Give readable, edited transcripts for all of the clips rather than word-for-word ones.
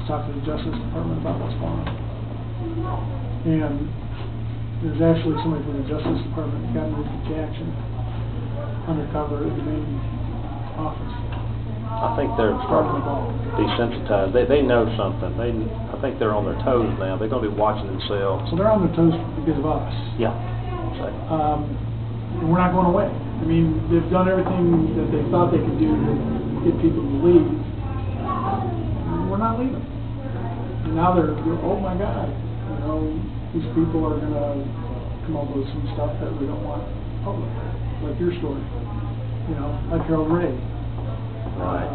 talk to the Justice Department about what's going on. And there's actually somebody from the Justice Department that got moved to Jackson undercover at the main office. I think they're probably desensitized. They know something. I think they're on their toes now. They're going to be watching themselves. So they're on their toes because of us. Yeah. And we're not going away. I mean, they've done everything that they thought they could do to get people to leave. We're not leaving. And now they're oh my God, you know, these people are going to come up with some stuff that we don't want public, like your story. You know, like Harold Ray. Right.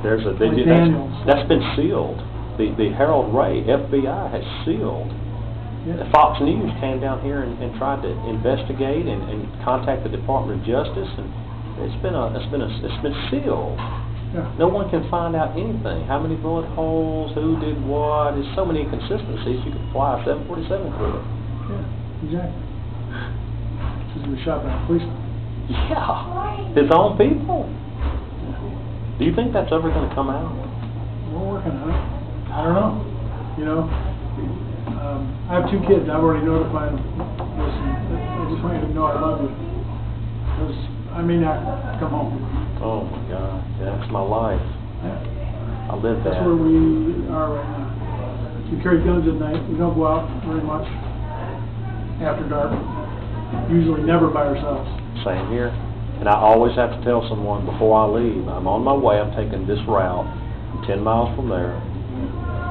That's been sealed. The Harold Ray FBI has sealed. Yeah. Fox News came down here and tried to investigate and contact the Department of Justice, and it's been sealed. Yeah. No one can find out anything. How many bullet holes? Who did what? There's so many inconsistencies. You could fly a 747 through it. Yeah, exactly. Because he was shot by a policeman. Yeah, his own people. Do you think that's ever going to come out? We're working on it. I don't know. You know, I have 2 kids. I've already notified them. Listen, I just want you to know I love you. Because I may not come home. Oh my God, that's my life. Yeah. I live that. That's where we are right now. We carry guns at night. We don't go out very much after dark. Usually never by ourselves. Same here. And I always have to tell someone before I leave, I'm on my way, I'm taking this route, I'm 10 miles from there,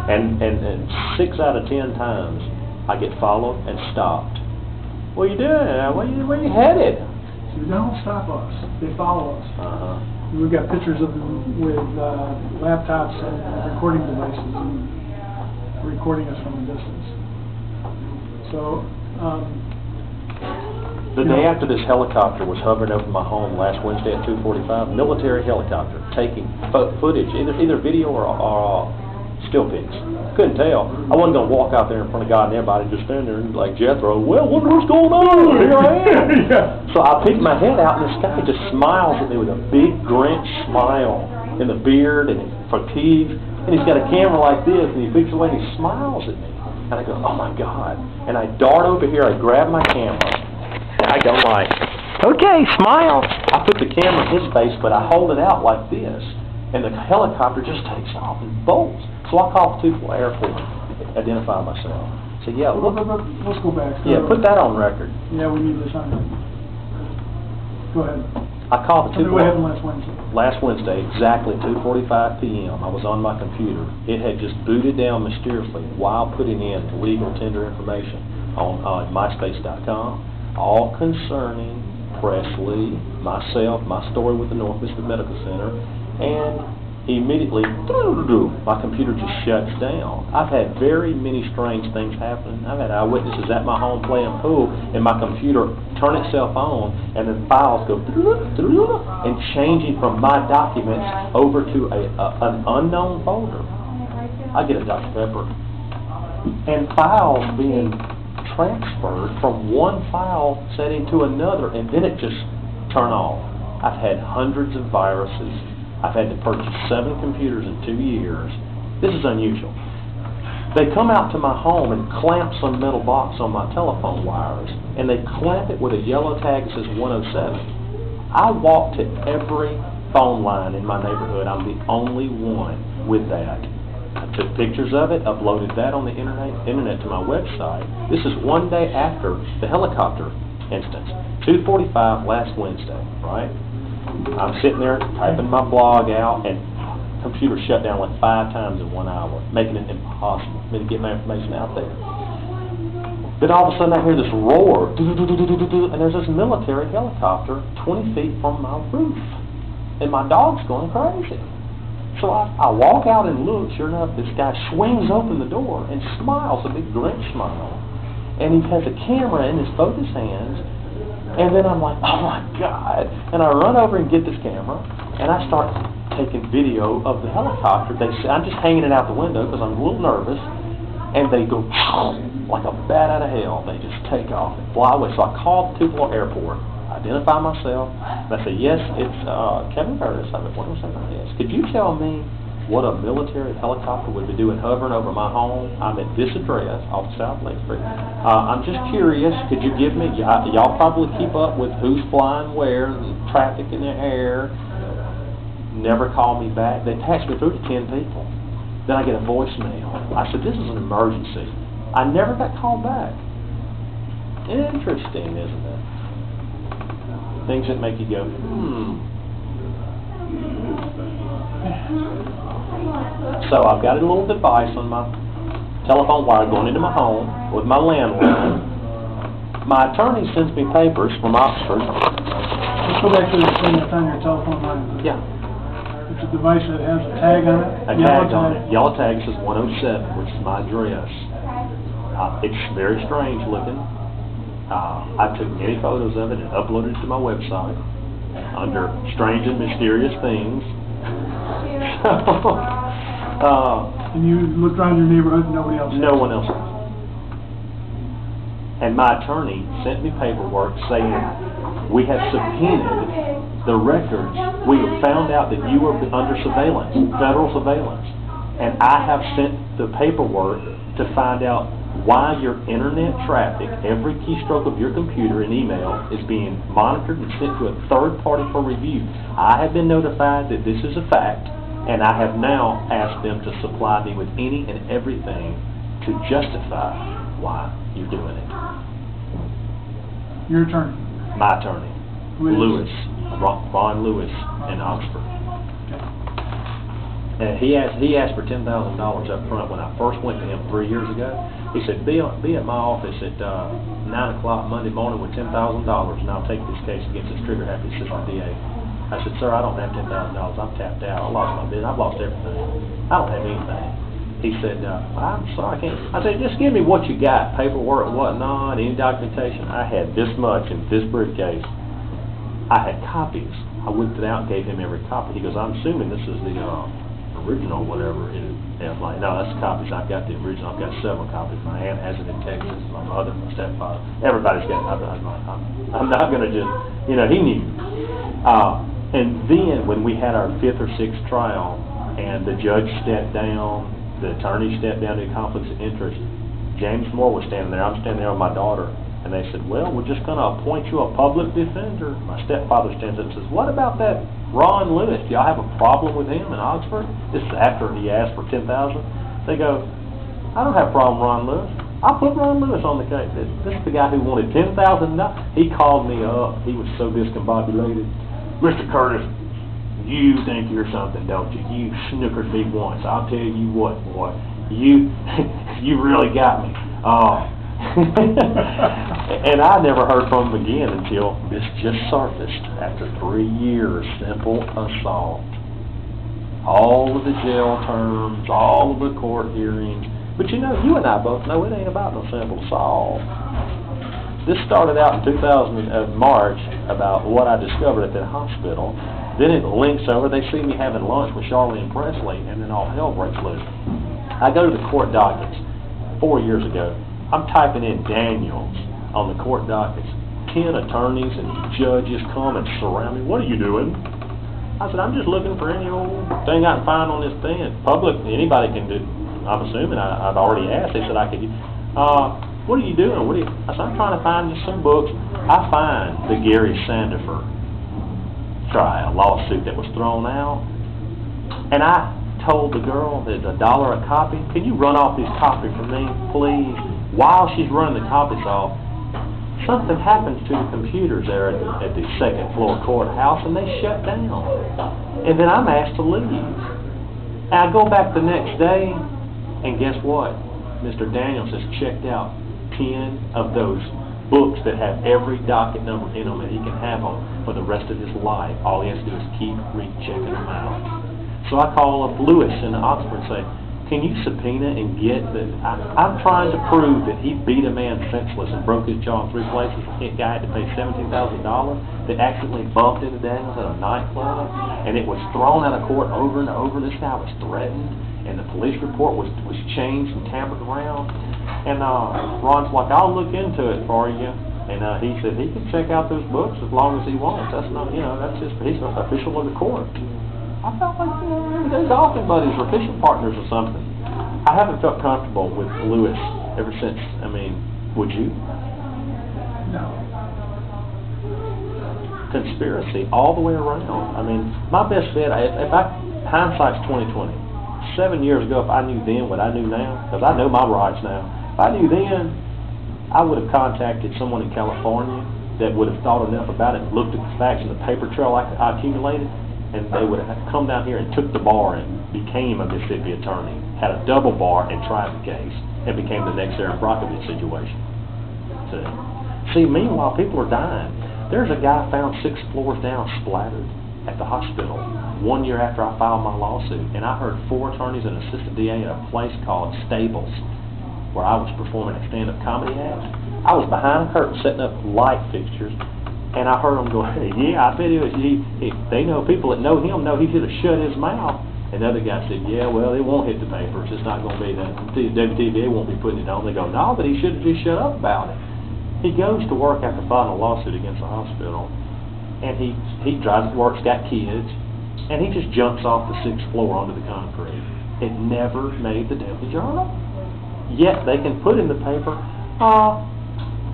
and 6 out of 10 times I get followed and stopped. What are you doing? Where are you headed? So they don't stop us, they follow us. We've got pictures of them with laptops and recording devices and recording us from a distance. So, the day after this helicopter was hovering over my home last Wednesday at 2:45, military helicopter taking footage, either video or still pics. Couldn't tell. I wasn't going to walk out there in front of God and everybody just stand there and like Jethro, well, wonder what's going on? Here I am. Yeah. So I peeked my head out and this guy just smiles at me with a big Grinch smile in the beard and fatigue. And he's got a camera like this and he peeks away and he smiles at me. And I go, oh my God. And I dart over here, I grab my camera. I go like, okay, smile. I put the camera in his face, but I hold it out like this, and the helicopter just takes off and bolts. So I call Tupelo Airport, identify myself. So yeah, let's go back. Yeah, put that on record. Yeah, we need this on record. Go ahead. I called the Tupelo. What happened last Wednesday? Last Wednesday, exactly 2:45 p.m. I was on my computer. It had just booted down mysteriously while putting in legal tender information on myspace.com. All concerning Presley, myself, my story with the North Mississippi Medical Center, and immediately, my computer just shuts down. I've had very many strange things happen. I've had eyewitnesses at my home playing pool, and my computer turn itself on, and then files go and changing from my documents over to an unknown folder. I get a Dr. Pepper. And files being transferred from one file setting to another, and then it just turn off. I've had hundreds of viruses. I've had to purchase 7 computers in 2 years. This is unusual. They come out to my home and clamp some metal box on my telephone wires, and they clamp it with a yellow tag that says 107. I walk to every phone line in my neighborhood. I'm the only one with that. I took pictures of it, uploaded that on the internet to my website. This is one day after the helicopter instance. 2:45 last Wednesday, right? I'm sitting there typing my blog out, and computer shut down like 5 times in 1 hour, making it impossible for me to get my information out there. Then all of a sudden I hear this roar, and there's this military helicopter 20 feet from my roof, and my dog's going crazy. So I walk out and look. Sure enough, this guy swings open the door and smiles, a big Grinch smile. And he has a camera in both his hands. And then I'm like, oh my God. And I run over and get this camera, and I start taking video of the helicopter. I'm just hanging it out the window because I'm a little nervous. And they go like a bat out of hell. They just take off and fly away. So I called Tupelo Airport, identify myself, and I said, yes, it's Kevin Curtis. I said, what was that? Yes. Could you tell me what a military helicopter would be doing hovering over my home. I'm at this address off South Lake Street. I'm just curious, could you give me, y'all probably keep up with who's flying where, and traffic in the air. Never call me back. They patched me through to 10 people. Then I get a voicemail. I said, this is an emergency. I never got called back. Interesting, isn't it? Things that make you go, So I've got a little device on my telephone wire going into my home with my landline. My attorney sends me papers from Oxford. Let's go back to the thing that's on your telephone line. Yeah. It's a device that has a tag on it. A tag on it. Yellow tag says 107, which is my address. It's very strange looking. I took many photos of it and uploaded it to my website under strange and mysterious things. And you looked around your neighborhood and nobody else? No one else. And my attorney sent me paperwork saying we have subpoenaed the records. We have found out that you were under surveillance, federal surveillance. And I have sent the paperwork to find out why your internet traffic, every keystroke of your computer and email is being monitored and sent to a third party for review. I have been notified that this is a fact, and I have now asked them to supply me with any and everything to justify why you're doing it. Your attorney? My attorney, Lewis, Ron Lewis in Oxford. And he asked for $10,000 up front when I first went to him 3 years ago. He said, be at my office at 9 o'clock Monday morning with $10,000 and I'll take this case against this trigger-happy assistant DA. I said, sir, I don't have $10,000. I'm tapped out. I lost my business. I've lost everything. I don't have anything. He said, I'm sorry, I can't. I said, just give me what you got, paperwork, whatnot, any documentation. I had this much in this briefcase. I had copies. I whipped it out and gave him every copy. He goes, I'm assuming this is the original, whatever it is. And I'm like, no, that's copies. I've got the original. I've got several copies. My aunt has it in Texas. My mother, my stepfather. Everybody's got it. I'm not going to just, he knew. And then when we had our 5th or 6th trial and the judge stepped down, the attorney stepped down to conflicts of interest, James Moore was standing there. I'm standing there with my daughter. And they said, well, we're just going to appoint you a public defender. My stepfather stands up and says, what about that Ron Lewis? Do y'all have a problem with him in Oxford? This is after he asked for $10,000. They go, I don't have a problem with Ron Lewis. I'll put Ron Lewis on the case. This is the guy who wanted $10,000. He called me up. He was so discombobulated. Mr. Curtis, you think you're something, don't you? You snookered me once. I'll tell you what, boy. You really got me. And I never heard from him again until this just surfaced after 3 years. Simple assault. All of the jail terms, all of the court hearings. But you and I both know it ain't about no simple assault. This started out in March about what I discovered at that hospital. Then it links over. They see me having lunch with Charlene Presley, and then all hell breaks loose. I go to the court dockets 4 years ago. I'm typing in Daniels on the court dockets. 10 attorneys and judges come and surround me. What are you doing? I said, I'm just looking for any old thing I can find on this thing. It's public, anybody can do. I'm assuming I've already asked. They said I could. What are you doing? I said, I'm trying to find just some books. I find the Gary Sandifer trial lawsuit that was thrown out, and I told the girl that $1 a copy. Can you run off this copy for me, please? While she's running the copies off, something happens to the computers there at the second floor courthouse, and they shut down. And then I'm asked to leave. And I go back the next day, and guess what? Mr. Daniels has checked out 10 of those books that have every docket number in them, and he can have them for the rest of his life. All he has to do is keep rechecking them out. So I call up Lewis in Oxford and say, can you subpoena and get the... I'm trying to prove that he beat a man senseless and broke his jaw in 3 places. The guy had to pay $17,000 that accidentally bumped into Daniels at a nightclub, and it was thrown out of court over and over. This guy was threatened, and the police report was changed and tampered around. And Ron's like, I'll look into it for you. And he said he can check out those books as long as he wants. That's not, that's just, he's an official of the court. I felt like, they're golfing buddies or fishing partners or something. I haven't felt comfortable with Lewis ever since. I mean, would you? No. Conspiracy all the way around. I mean, my best bet, hindsight's 20/20. 7 years ago, if I knew then what I knew now, because I know my rights now, if I knew then, I would have contacted someone in California that would have thought enough about it, looked at the facts and the paper trail I accumulated, and they would have come down here and took the bar and became a Mississippi attorney, had a double bar and tried the case, and became the next Aaron Brockovich situation. See, meanwhile, people are dying. There's a guy found 6 floors down splattered at the hospital 1 year after I filed my lawsuit, and I heard 4 attorneys and an assistant DA at a place called Stables, where I was performing a stand-up comedy act. I was behind a curtain setting up light fixtures, and I heard them go, hey, yeah, I bet they know people that know him know he should have shut his mouth. And the other guy said, yeah, well, it won't hit the papers. It's not going to be that. The WTVA won't be putting it on. They go, no, but he should have just shut up about it. He goes to work after filing a lawsuit against the hospital, and he drives to work, got kids, and he just jumps off the 6th floor onto the concrete. It never made the Daily Journal. Yet they can put in the paper,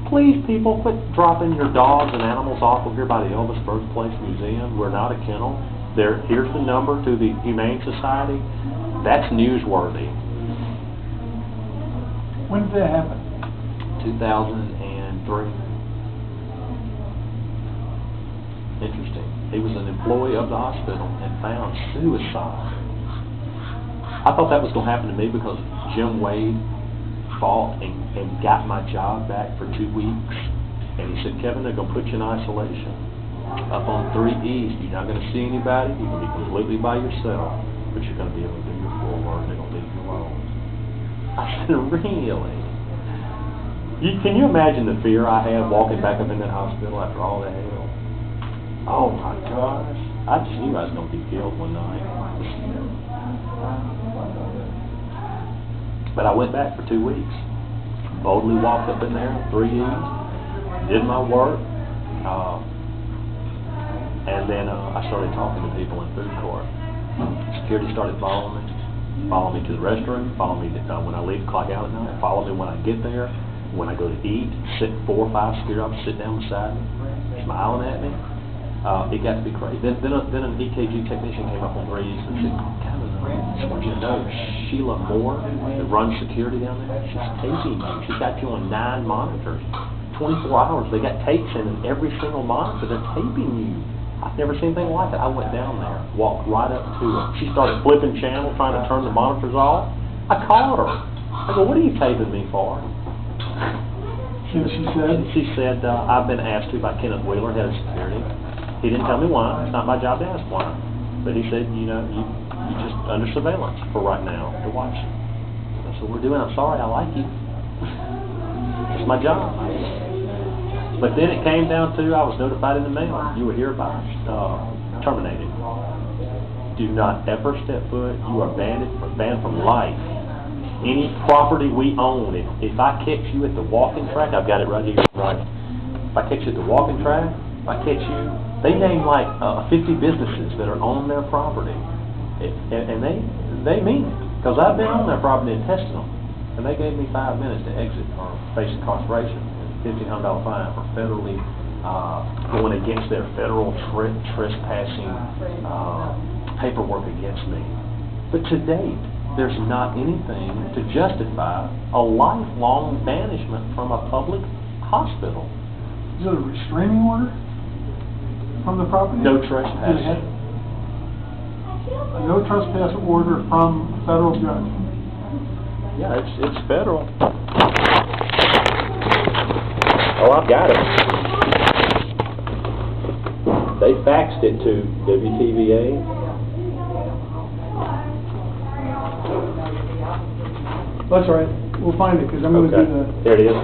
please people quit dropping your dogs and animals off of here by the Elvis Birthplace Museum. We're not a kennel. Here's the number to the Humane Society. That's newsworthy. When did that happen? 2003. Interesting. He was an employee of the hospital and found suicide. I thought that was going to happen to me because Jim Wade fought and got my job back for 2 weeks. And he said, Kevin, they're going to put you in isolation. Up on 3 East, you're not going to see anybody. You're going to be completely by yourself. But you're going to be able to do your full work. They're going to leave you alone. I said, really? Can you imagine the fear I had walking back up in that hospital after all that hell? Oh my gosh. I just knew I was going to be killed one night. But I went back for 2 weeks. Boldly walked up in there, 3 E's, did my work, and then I started talking to people in food court. Security started following me to the restroom, follow me when I leave, clock out at night, follow me when I get there. When I go to eat, 4 or 5 security officers sit down beside me, smiling at me. It got to be crazy. Then an EKG technician came up on 3 E's and said, Kevin, I just want you to know, Sheila Moore, that runs security down there, she's taping you. She's got you on 9 monitors, 24 hours. They got tapes in every single monitor. They're taping you. I've never seen anything like that. I went down there, walked right up to her. She started flipping channels, trying to turn the monitors off. I called her. I go, what are you taping me for? She said, I've been asked to by Kenneth Wheeler, head of security. He didn't tell me why. It's not my job to ask why. But he said, you're just under surveillance for right now to watch. That's what we're doing. I'm sorry, I like you. It's my job. But then it came down to, I was notified in the mail, you were hereby terminated. Do not ever step foot. You are banned from life. Any property we own, if I catch you at the walking track, I've got it right here, right? If I catch you at the walking track, if I catch you, they name like 50 businesses that are on their property. And they mean it, because I've been on their property and tested them. And they gave me 5 minutes to exit or face incarceration, $1,500 fine for federally going against their federal trespassing paperwork against me. But to date, there's not anything to justify a lifelong banishment from a public hospital. Is it a restraining order from the property? No trespassing. A no trespass order from a federal judge. Yeah, it's federal. Oh, I've got it. They faxed it to WTVA. That's all right. We'll find it, because I'm going to do the... There it is.